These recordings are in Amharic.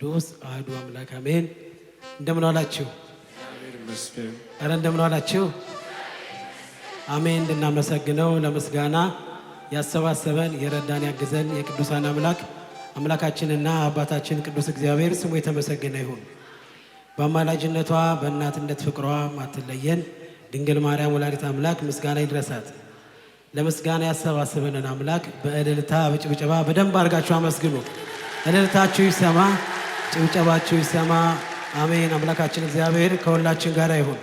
ቅዱስ አሐዱ አምላክ አሜን። እንደምን ዋላችሁ? ኧረ እንደምን ዋላችሁ? አሜን። እንድናመሰግነው ለምስጋና ያሰባሰበን የረዳን ያግዘን የቅዱሳን አምላካችንና አባታችን ቅዱስ እግዚአብሔር ስሙ የተመሰገነ ይሁን። በአማላጅነቷ በእናትነት ፍቅሯ ማትለየን ድንግል ማርያም ወላዲተ አምላክ ምስጋና ይድረሳት። ለምስጋና ያሰባሰበንን አምላክ በእልልታ በጭብጨባ በደንብ አድርጋችሁ አመስግኑ። እልልታችሁ ይሰማ፣ ጭብጨባችሁ ይሰማ። አሜን። አምላካችን እግዚአብሔር ከሁላችን ጋር ይሁን።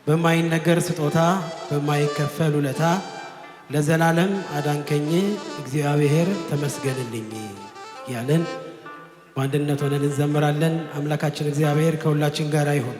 በማይነገር ስጦታ በማይከፈል ውለታ ለዘላለም አዳንከኝ እግዚአብሔር ተመስገንልኝ ያለን በአንድነት ሆነን እንዘምራለን። አምላካችን እግዚአብሔር ከሁላችን ጋር ይሁን።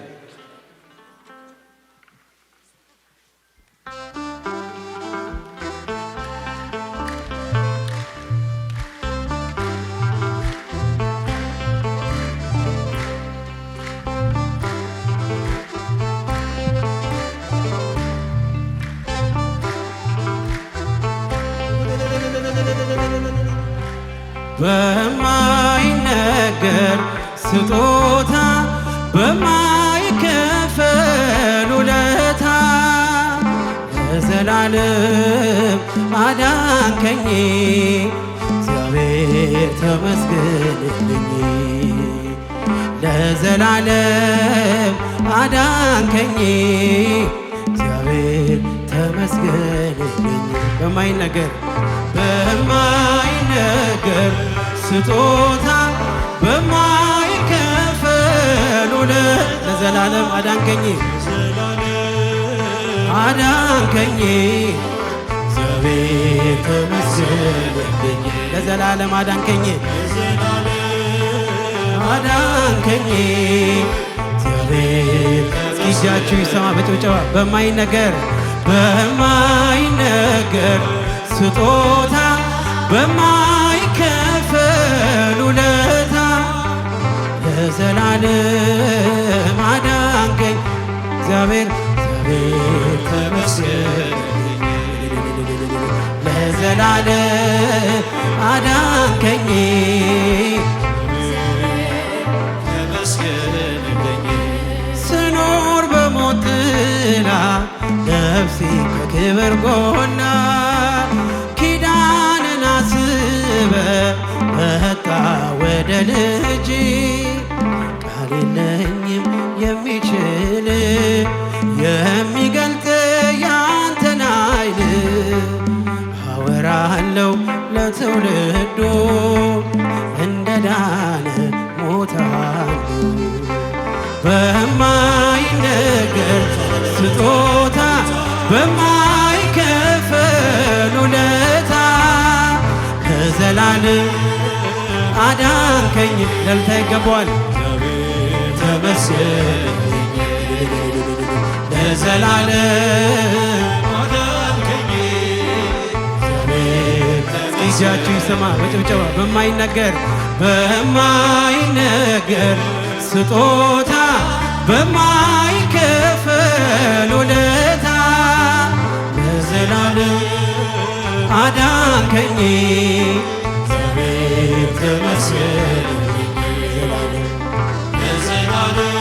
በማይነገር ስጦታ በማይከፈል ውለታ ለዘላለም አዳንከኝ እግዚአብሔር ተመስገንልኝ። ለዘላለም አዳንከኝ እግዚአብሔር ተመስገንልኝ። በማይነገር ስጦታ በማይከፈል ውለታ ለዘላለም አዳንከኝ እግዚአብሔር ተመስገንልኝ። ለዘላለም አዳንከኝ እግዚአብሔር። እጃችሁ ይሰማ በጭብጨባ በማይነገር ስጦታ በማይከፈል ውለታ ለዘላለም አዳንከኝ እግዚአብሔር ተመስገንልኝ። ለዘላለም አዳንከኝ ስኖር በሞት ጥላ ነፍሴ ከክብር ጎና መጣ ወደ ልጅ ቃል የለኝም የሚችል የሚገልጥ ያንተን ኃይል አወራለሁ ለትውልዱ እንደ ዳነ ሞታሉ። በማይነገር ስጦታ በማይከፈል ውለታ ለዘላለም አዳንከኝ ለልታ ይገባዋል ተመስገንልኝ። ለዘላለም አዳንከኝ እጃችሁ ይሰማ በጭብጨባ በማይነገር ስጦታ በማይከፈል ውለታ ለዘላለም አዳንከኝ እግዚአብሔር ተመስገንልኝ። ለዘላለም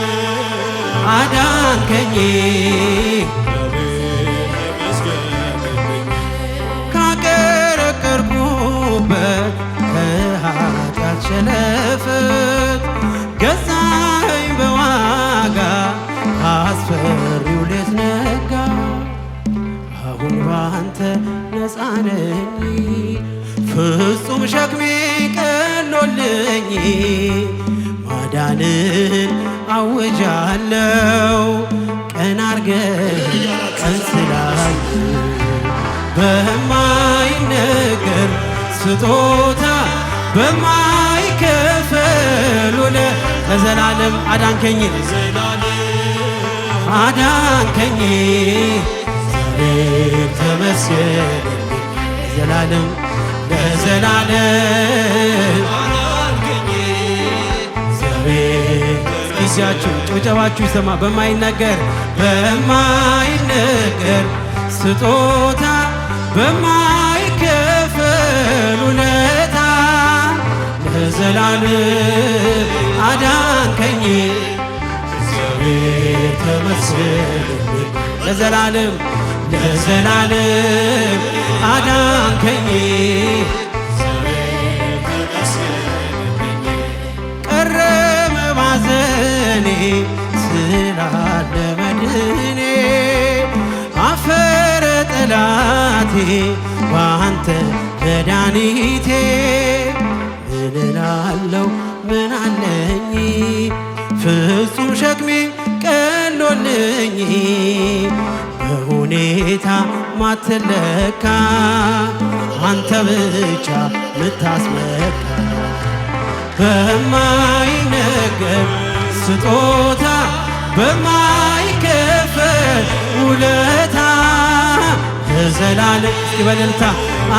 አዳንከኝ ካቀረቀርኩበት ከኃጢአት ሸለፈት ገዛኸኝ በዋጋ አስፈሪው ሌት ነጋ። አሁን ባንተ ነፃ ነኝ ፍጹም ሸክሜ ቀሎልኝ ማዳንን አውጃለሁ ቀን አርገህ ቀን ስላል በማይነገር ስጦታ በማይከፈል ውለታ ለዘላለም አዳንከኝ እግዚአብሔር ተመስገንልኝ። ለዘላለም አዳንከኝ እግዚአብሔር። ጊዜያችሁ ጭብጨባችሁ ይሰማ በማይነገር ስጦታ በማይከፈል ውለታ ለዘላለም አዳንከኝ እግዚአብሔር ተመስገን ለዘላለም ለዘላለም አዳንከኝ ቀረ መባዘኔ ስላለ መድኔ አፈረ ጠላቴ ባንተ መድኃኒቴ ምን እላለሁ ምን አለኝ ፍጹም ሸክሜ ቀሎልኝ በሁኔታ ማትለካ አንተ ብቻ ምታስመካ በማይነገር ስጦታ በማይከፈል ውለታ ለዘላለም በእልልታ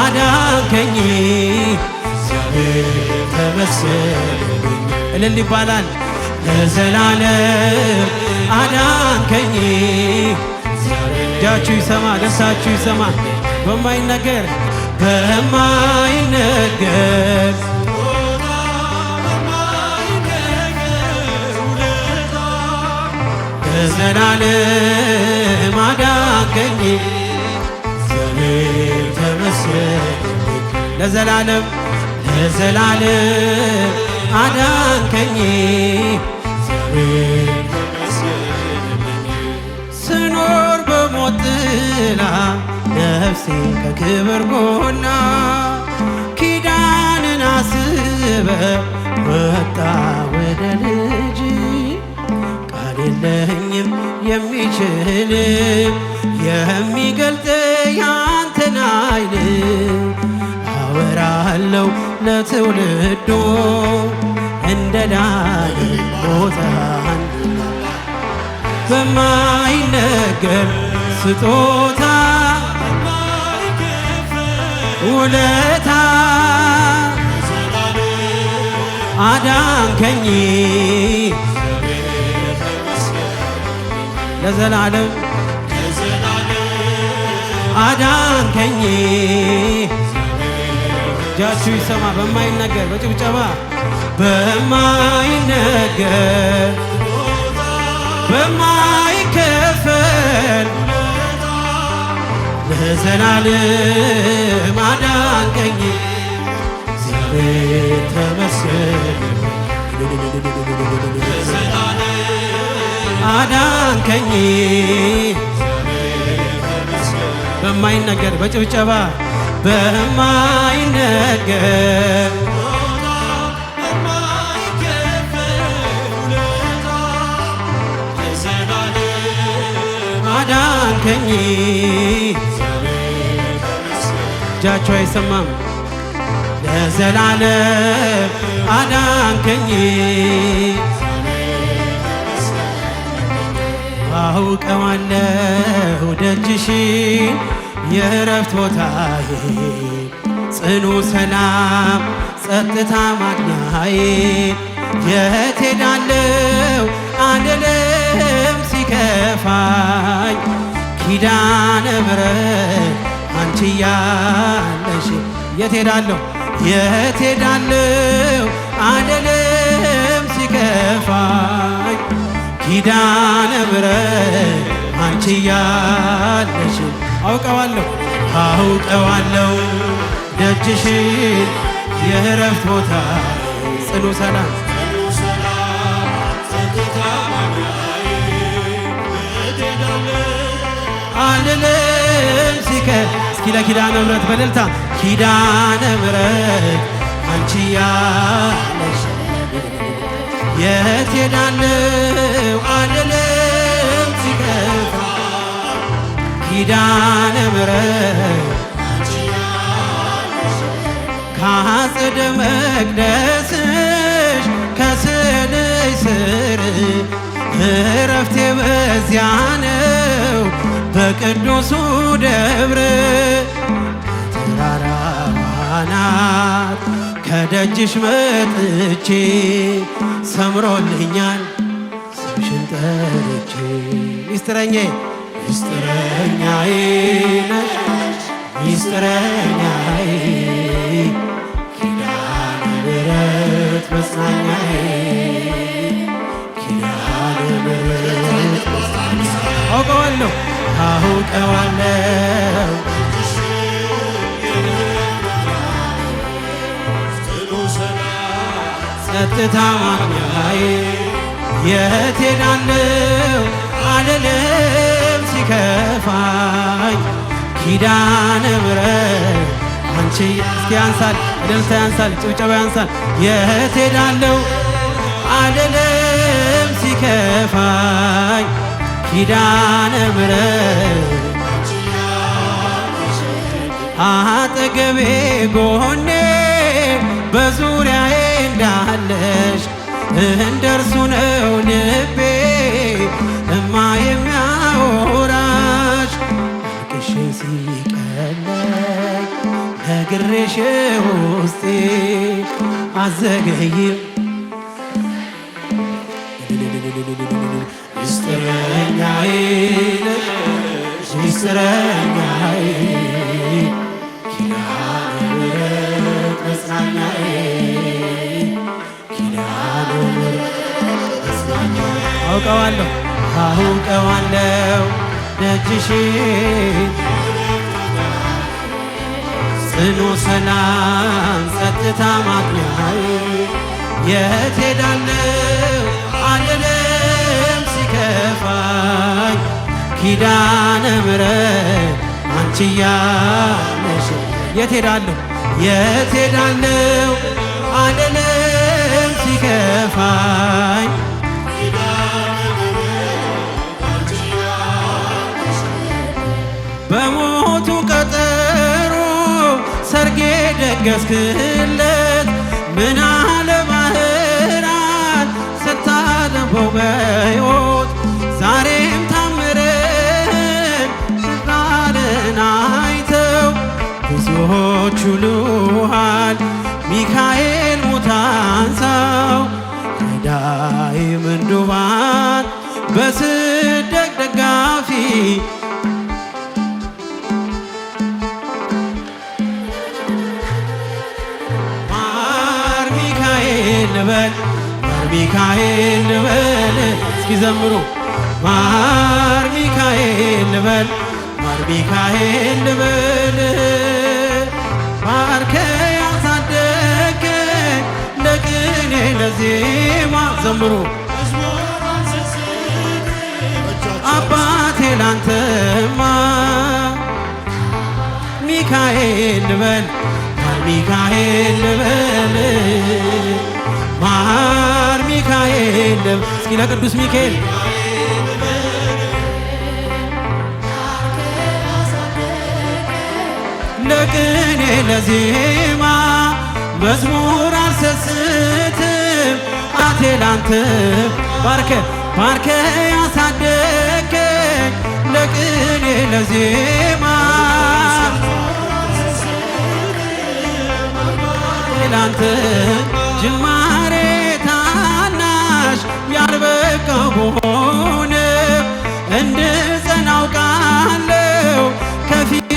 አዳንከኝ እግዚአብሔር ተመስገን እልል ይባላል ለዘላለም አዳንከኝ እጃችሁ ይሰማ ደስታችሁ ይሰማ በማይነገር በማይነገር ለዘላለም አዳንከኝ እግዚአብሔር ተመስገን ለዘላለም ለዘላለም አዳንከኝ እግዚአብሔር ተመስገን ስኖር በሞት ጥላ ነፍሴ ከክብር ጎና ኪዳንን አስበ ወጣ ወደ ልጅ ቃል የለኝም የሚችል የሚገልጥ ያንተን ኃይል አወራለሁ ለትውልዶ እንደ ዳዊት ሞተሃል በማይነገር ስጦታ ውለታ አዳንከኝ ለዘላለም አዳንከኝ እጃችሁ ይሰማ በማይነገር በጭብጨባ በማይነገር በማይከፈል ለዘላለም አዳንከኝ እግዚአብሔር ተመስገን አዳንከኝ በማይነገር በጭብጨባ በማይነገር አዳንከኝ እጃችሁ አይሰማም ለዘላለም አዳንከኝ አውቀዋለሁ ደጅሽን የእረፍት ቦታዬ ጽኑ ሰላም ጸጥታ ማግኛዬ የት ሄዳለሁ አንልም ሲከፋኝ ኪዳነ ምሕረት አንቺ ያለሽ የት ሄዳለሁ የት ሄዳለሁ አንልም ሲከፋኝ ኪዳነ ምሕረት አንቺ ያለሽ አውቀዋለሁ አውቀዋለሁ ደጅሽን የእረፍት ቦታ ጽኑ ሰላም አንልም እስኪ ለኪዳነ ምሕረት በእልልታ ኪዳነ ምሕረት አንቺ ያለሽ የት ሄዳለሁ አንልም ሲከፋ ኪዳነ ምሕረት ከአጸደ መቅደስሽ ከስዕልሽ ስር እረፍቴ በዚያ ነው በቅዱሱ ደብር ተራራዋ ናት ከደጅሽ መጥቼ ሰምሮልኛል ስምሽን ጠርቼ ሚስጥረኛዬ ሚስጥረኛዬ ነሽ ሚስጥረኛዬ ኪዳነ ምሕረት መጽናኛዬ ጸጥታ ማግኛዬ የት ሄዳለሁ አልልም ሲከፋኝ ኪዳነ ምሕረት አንቺ እስኪ ያንሳል እልልታ ያንሳል ጭብጨባ ያንሳል የት ሄዳለሁ አልልም ሲከፋኝ ኪዳነ ምሕረት አጠገቤ ጎኔ በዙሪያዬ እንዳለሽ እንደርሱ ነው ልቤ እማ የሚያወራሽ አልቅሼ ሲቀለኝ ነግሬሽ ውስጤ አዘገይም ሚስጥረኛዬ ሚስጥረኛዬ ኪዳነ ምሕረት መጽናኛዬ ኪዳነ ምሕረት መጽናኛዬ አውቀዋለሁ ደጅሽ ጽኑ ሰላም ጸጥታ ማግኛዬ የት ሄዳለሁ አልልም ሲከፋኝ ኪዳነ ምሕረት አንቺ ያለሽ የት ሄዳለሁ አልልም ሲከፋኝ በሞቱ ቀጠሮ ሰርጌ ደገስክለት ምን አለ ባህራን ስታነበው በሕይወት ዛሬም ታምርን ስራርን አይተው ብዙዎች ይሉሃል ሚካኤል ሙታንሳው ረዳኢ ምንዱባን በስደት ደጋፊ ማር ሚካኤል ልበል እስኪ ዘምሩ ማር ሚካኤል ልበል ባርከ ያሳደገኝ ለቅኔ ለዜማ ዘምሩ አባቴ ላንተማ ሚካኤል ልበል ማር ሚካኤል እስኪ ለቅዱስ ሚካኤል ለቅኔ ለዜማ መዝሙር አልሰስትም አቴ ላንተ ባርከ ያሳደገኝ ለቅኔ ለዜማ ላንተ ጅማሬ ታናሽ ያልበቃው በሆነ እንድጸና አውቃለሁ ከፊቴ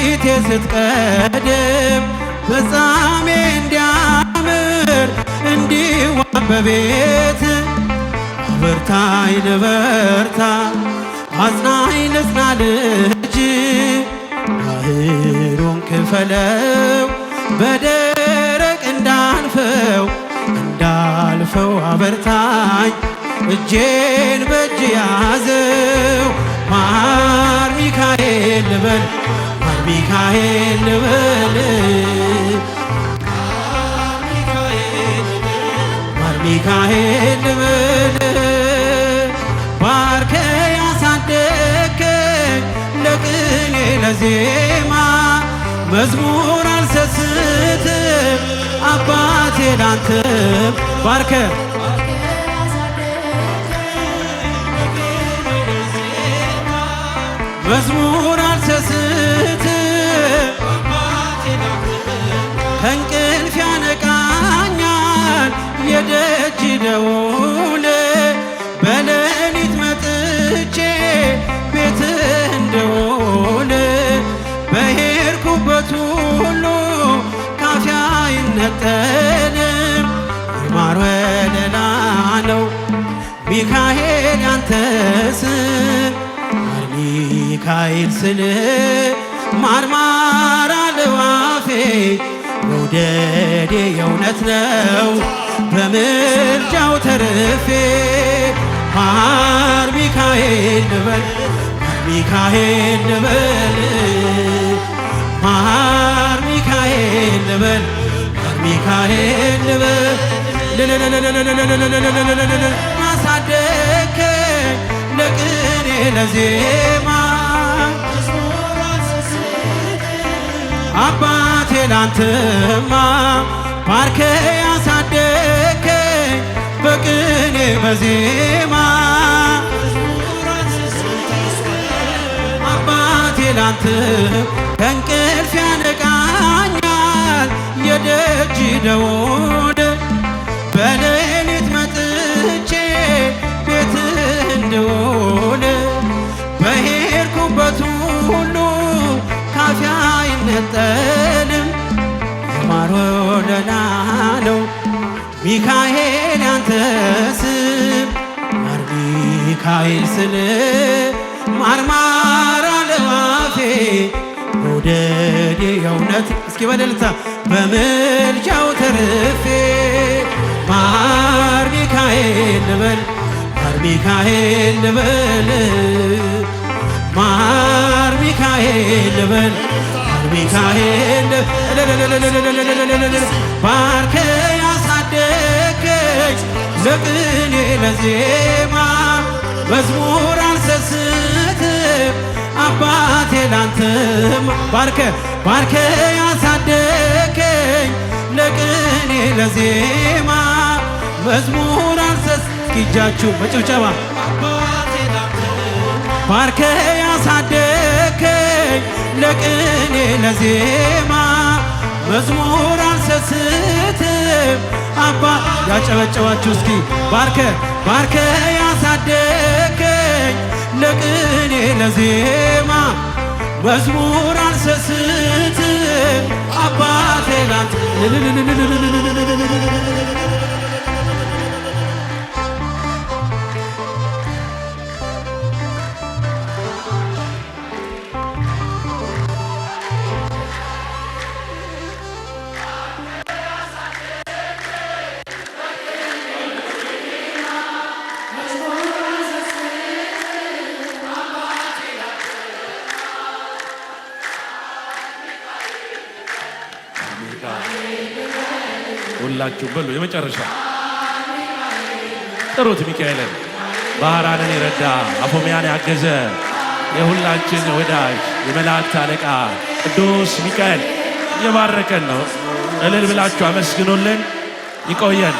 ስትቀድም ፍጻሜ እንዲያምር እንዲዋብ በቤት አበርታኝ ልበርታ አጽናኝ ልጽና ልጅ ባህሩን ክፈለው በደረቅ እንዳልፈው አበርታኝ እጄን በእጅ ያዘው ማር ሚካኤል ልበል ባርከ ያሳደገኝ ለቅኔ ለዜማ መዝሙር አልሰስትም አባቴ ላንተ ባርከ መዝሙር አልሰስትም ከእንቅልፍ ያነቃኛል የደጅ ደውል በሌሊት መጥቼ ቤትህ እንደውል በሄድኩበት ሁሉ ካፊያ አይነጠልም የማር ወለላ ነው ሚካኤል ያንተ ስም ሚካኤል ስል ማርማር አለው አፌ መውደዴ የእውነት ነው በምልጃው ተርፌ ማር ሚካኤል ልበል ሚካኤል ልበል ማር ሚካኤል ልበል ሚካኤል ልበል አሳደግከኝ ለቅኔ ለዜማ አባቴ ላንተማ ባርከ ያሳደግከኝ በቅኔ በዜማ አባቴ ላንተ ከእንቅልፍ ያነቃኛል የደጅ ደወል በሌሊት መጥቼ ቤት እንድውል በሄድኩበት ሁሉ ካፌ አይነጠልም ማር ወለላ ነው ሚካኤል ያንተ ስም ማር ሚካኤል ስል ማርማር አለው አፌ መውደድ የእውነት እስኪ በደልታ በምልጃው ተርፌ ማር ሚካኤል ልበል ማር ሚካኤል ልበል ማር ሚካኤል ልበል ማር ሚካኤል ባርከ ያሳደገች ለቅኔ ለዜማ መዝሙር አልሰስትም አባቴ ላንተም ባርከ ያሳደገኝ ለቅኔ ለዜማ መዝሙር አልሰስት እስኪጃችሁ በጭብጨባ ባርከ ያሳደገኝ ለቅኔ ለዜማ መዝሙር አልሰስትም አባ ያጨበጨባችሁ እስኪ ባርከ ያሳደገኝ ለቅኔ ለዜማ መዝሙር አልሰስትም አባቴ ላንተ ሁላችሁ በሉ የመጨረሻ ጥሩት ሚካኤልን ባህራንን የረዳ አፎሚያን ያገዘ የሁላችን ወዳጅ የመላእክት አለቃ ቅዱስ ሚካኤል የባረከን ነው። እልል ብላችሁ አመስግኑልን። ይቆየን።